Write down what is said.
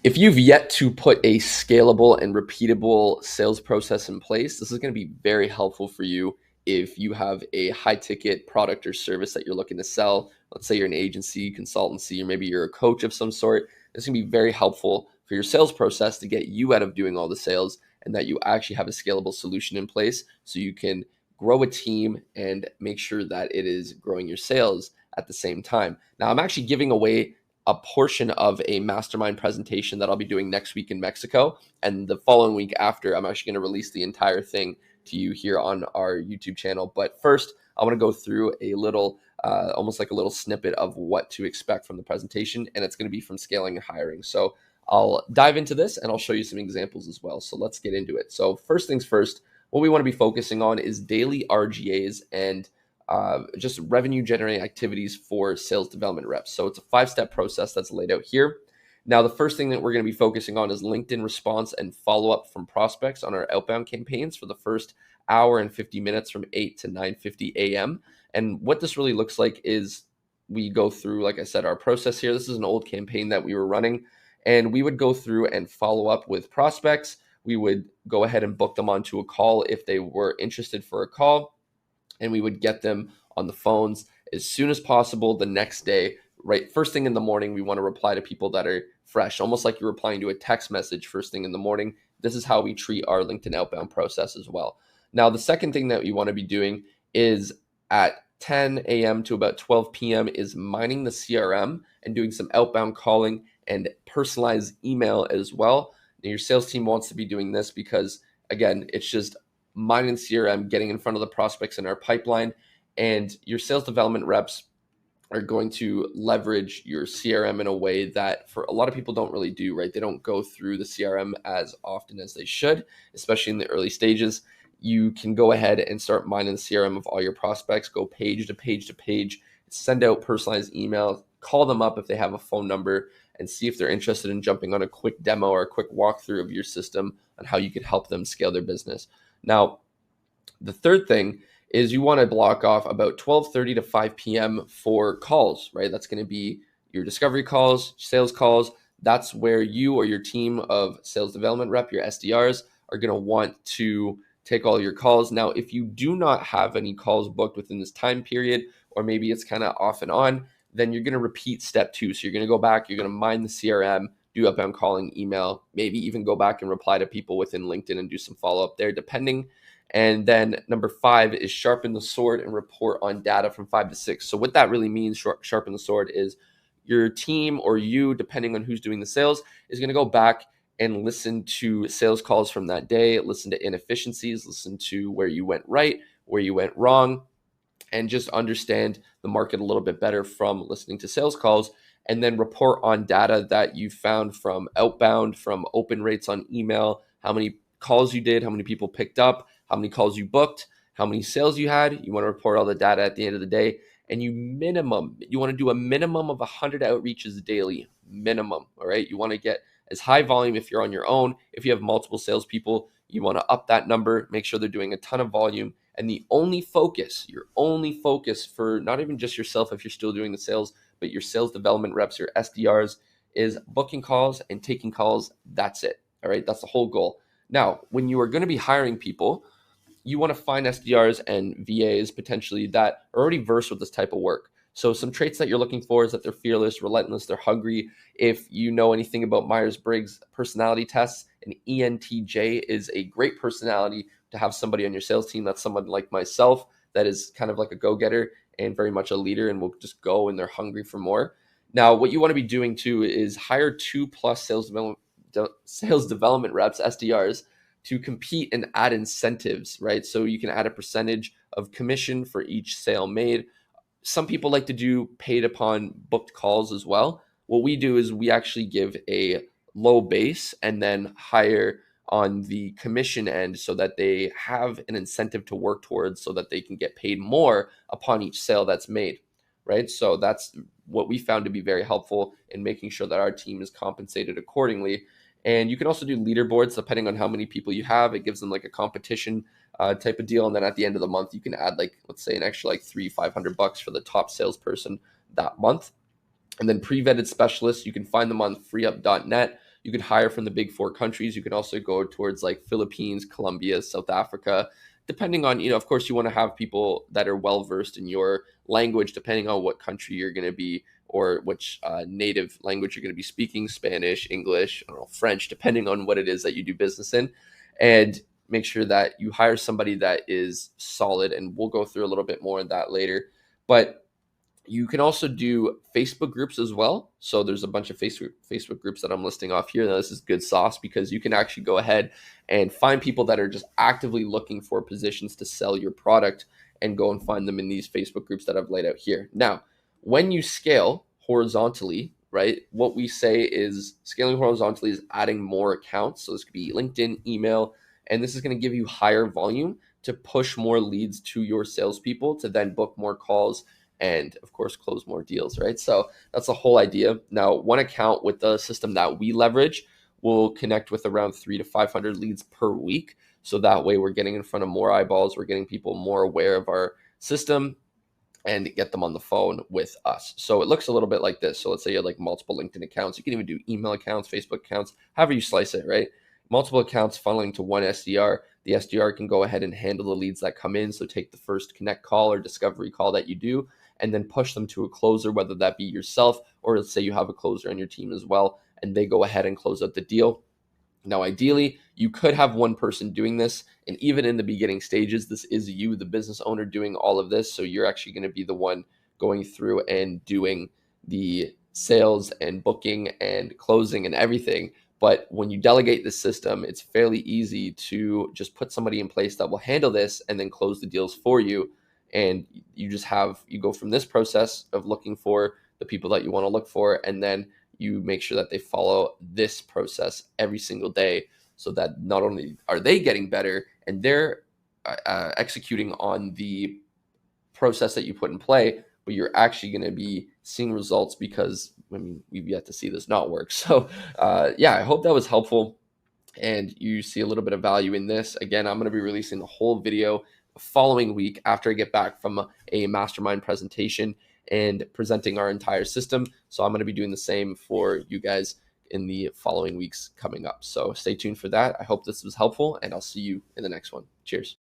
If you've yet to put a scalable and repeatable sales process in place, this is going to be very helpful for you if you have a high ticket product or service that you're looking to sell. Let's say you're an agency, consultancy, or maybe you're a coach of some sort. This can be very helpful for your sales process to get you out of doing all the sales and that you actually have a scalable solution in place so you can grow a team and make sure that it is growing your sales at the same time. Now, I'm actually giving away a portion of a mastermind presentation that I'll be doing next week in Mexico. And the following week after, I'm actually going to release the entire thing to you here on our YouTube channel. But first, I want to go through a little, almost like a little snippet of what to expect from the presentation. And it's going to be from scaling and hiring. So I'll dive into this and I'll show you some examples as well. So let's get into it. So first things first, what we want to be focusing on is daily RGAs and just revenue generating activities for sales development reps. So it's a 5-step process that's laid out here. Now, the first thing that we're going to be focusing on is LinkedIn response and follow-up from prospects on our outbound campaigns for the first hour and 50 minutes from 8 to 9:50 a.m. And what this really looks like is we go through, like I said, our process here. This is an old campaign that we were running, and we would go through and follow up with prospects. We would go ahead and book them onto a call if they were interested for a call, and we would get them on the phones as soon as possible the next day. Right, first thing in the morning, we want to reply to people that are fresh, almost like you're replying to a text message first thing in the morning. This is how we treat our LinkedIn outbound process as well. Now, the second thing that we want to be doing is at 10 a.m. to about 12 p.m. is mining the CRM and doing some outbound calling and personalized email as well. Now, your sales team wants to be doing this because, again, it's just mining CRM, getting in front of the prospects in our pipeline, and your sales development reps are going to leverage your CRM in a way that for a lot of people don't really do, right? They don't go through the CRM as often as they should, especially in the early stages. You can go ahead and start mining the CRM of all your prospects, go page to page to page, send out personalized emails, call them up if they have a phone number, and see if they're interested in jumping on a quick demo or a quick walkthrough of your system on how you could help them scale their business. Now, the third thing is you want to block off about 12:30 to 5 p.m. for calls, right? That's going to be your discovery calls, sales calls. That's where you or your team of sales development rep, your SDRs, are going to want to take all your calls. Now, if you do not have any calls booked within this time period, or maybe it's kind of off and on, then you're going to repeat step 2. So you're going to go back, you're going to mine the CRM, do outbound calling, email, maybe even go back and reply to people within LinkedIn and do some follow-up there, depending. And then number 5 is sharpen the sword and report on data from 5 to 6. So what that really means, sharpen the sword, is your team or you, depending on who's doing the sales, is going to go back and listen to sales calls from that day, listen to inefficiencies, listen to where you went right, where you went wrong, and just understand the market a little bit better from listening to sales calls, and then report on data that you found from outbound, from open rates on email, how many calls you did, how many people picked up, how many calls you booked, how many sales you had. You want to report all the data at the end of the day, and you want to do a minimum of 100 outreaches daily, minimum, all right? You want to get as high volume if you're on your own. If you have multiple salespeople, you want to up that number, make sure they're doing a ton of volume. And your only focus for not even just yourself if you're still doing the sales, but your sales development reps, your SDRs, is booking calls and taking calls. That's it. All right. That's the whole goal. Now, when you are going to be hiring people, you want to find SDRs and VAs potentially that are already versed with this type of work. So some traits that you're looking for is that they're fearless, relentless, they're hungry. If you know anything about Myers-Briggs personality tests, an ENTJ is a great personality to have somebody on your sales team. That's someone like myself that is kind of like a go-getter and very much a leader and will just go and they're hungry for more. Now, what you want to be doing too is hire 2+ sales development reps, SDRs, to compete and add incentives, right? So you can add a percentage of commission for each sale made. Some people like to do paid upon booked calls as well. What we do is we actually give a low base and then hire on the commission end so that they have an incentive to work towards so that they can get paid more upon each sale that's made, right? So that's what we found to be very helpful in making sure that our team is compensated accordingly. And you can also do leaderboards depending on how many people you have. It gives them like a competition type of deal. And then at the end of the month, you can add like, let's say an extra like $300-500 for the top salesperson that month. And then pre-vetted specialists, you can find them on freeup.net. You could hire from the big four countries. You can also go towards like Philippines, Colombia, South Africa, depending on, of course, you want to have people that are well versed in your language, depending on what country you're going to be or which native language you're going to be speaking, Spanish, English, I don't know, French, depending on what it is that you do business in. And make sure that you hire somebody that is solid. And we'll go through a little bit more of that later. But you can also do Facebook groups as well. So there's a bunch of Facebook groups that I'm listing off here. Now, this is good sauce because you can actually go ahead and find people that are just actively looking for positions to sell your product and go and find them in these Facebook groups that I've laid out here. Now, when you scale horizontally, right, what we say is scaling horizontally is adding more accounts. So this could be LinkedIn, email, and this is going to give you higher volume to push more leads to your salespeople to then book more calls and of course close more deals, right? So that's the whole idea. Now, one account with the system that we leverage will connect with around 300 to 500 leads per week. So that way we're getting in front of more eyeballs, we're getting people more aware of our system and get them on the phone with us. So it looks a little bit like this. So let's say you have like multiple LinkedIn accounts. You can even do email accounts, Facebook accounts, however you slice it, right? Multiple accounts funneling to one SDR. The SDR can go ahead and handle the leads that come in. So take the first connect call or discovery call that you do and then push them to a closer, whether that be yourself or let's say you have a closer on your team as well, and they go ahead and close out the deal. Now, ideally, you could have one person doing this. And even in the beginning stages, this is you, the business owner, doing all of this. So you're actually going to be the one going through and doing the sales and booking and closing and everything. But when you delegate the system, it's fairly easy to just put somebody in place that will handle this and then close the deals for you. And you go from this process of looking for the people that you want to look for, and then you make sure that they follow this process every single day so that not only are they getting better and they're executing on the process that you put in play, but you're actually going to be seeing results because, we've yet to see this not work. So yeah, I hope that was helpful and you see a little bit of value in this. Again, I'm going to be releasing the whole video following week after I get back from a mastermind presentation and presenting our entire system. So I'm going to be doing the same for you guys in the following weeks coming up. So stay tuned for that. I hope this was helpful and I'll see you in the next one. Cheers.